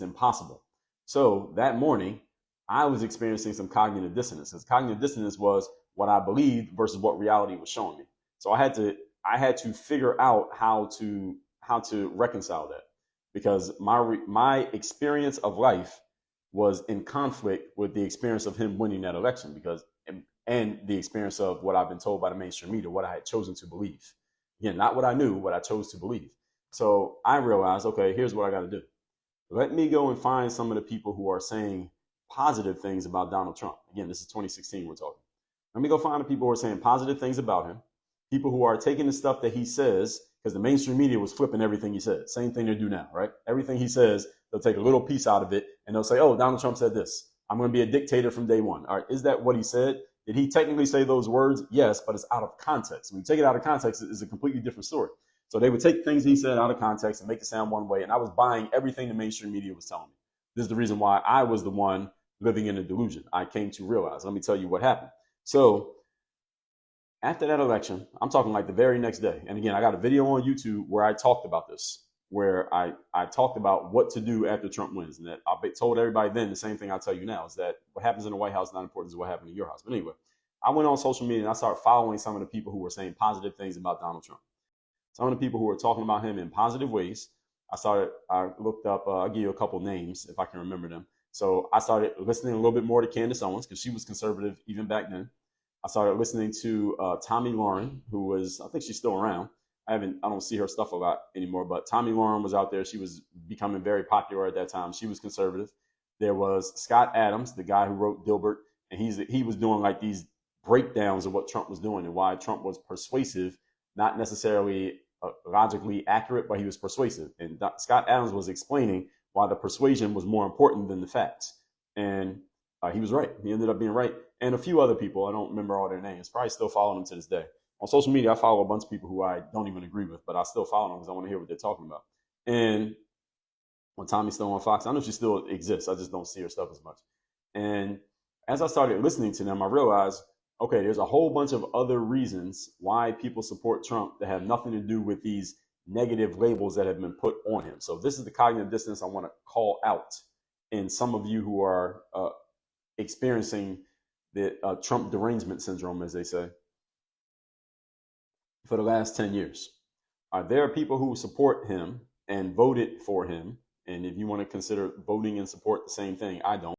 impossible. So that morning, I was experiencing some cognitive dissonance. Because cognitive dissonance was what I believed versus what reality was showing me. So I had to figure out how to reconcile that, because my experience of life was in conflict with the experience of him winning that election, and the experience of what I've been told by the mainstream media, what I had chosen to believe. Again, not what I knew, what I chose to believe. So I realized, okay, here's what I got to do. Let me go and find some of the people who are saying positive things about Donald Trump. Again, this is 2016 we're talking. Let me go find the people who are saying positive things about him, people who are taking the stuff that he says, because the mainstream media was flipping everything he said. Same thing they do now, right? Everything he says, they'll take a little piece out of it and they'll say, oh, Donald Trump said this. I'm going to be a dictator from day one. All right, is that what he said? Did he technically say those words? Yes, but it's out of context. When you take it out of context, it's a completely different story. So they would take things he said out of context and make it sound one way. And I was buying everything the mainstream media was telling me. This is the reason why I was the one living in a delusion. I came to realize. Let me tell you what happened. So after that election, I'm talking like the very next day. And again, I got a video on YouTube where I talked about this, where I talked about what to do after Trump wins. And that I told everybody then the same thing I tell you now, is that what happens in the White House is not important as what happened in your house. But anyway, I went on social media and I started following some of the people who were saying positive things about Donald Trump. Some of the people who were talking about him in positive ways. I looked up, I'll give you a couple names if I can remember them. So I started listening a little bit more to Candace Owens, because she was conservative even back then. I started listening to Tommy Lauren, who was, I think she's still around. I don't see her stuff a lot anymore, but Tommy Lauren was out there. She was becoming very popular at that time. She was conservative. There was Scott Adams, the guy who wrote Dilbert, and he was doing like these breakdowns of what Trump was doing and why Trump was persuasive, not necessarily logically accurate, but he was persuasive. And Scott Adams was explaining why the persuasion was more important than the facts. And he was right. He ended up being right. And a few other people, I don't remember all their names, probably still following them to this day. On social media, I follow a bunch of people who I don't even agree with, but I still follow them because I want to hear what they're talking about. And when Tommy's still on Fox, I know she still exists. I just don't see her stuff as much. And as I started listening to them, I realized, okay, there's a whole bunch of other reasons why people support Trump that have nothing to do with these negative labels that have been put on him. So this is the cognitive dissonance I want to call out in some of you who are experiencing the Trump derangement syndrome, as they say, for the last 10 years. There are people who support him and voted for him. And if you want to consider voting and support the same thing, I don't.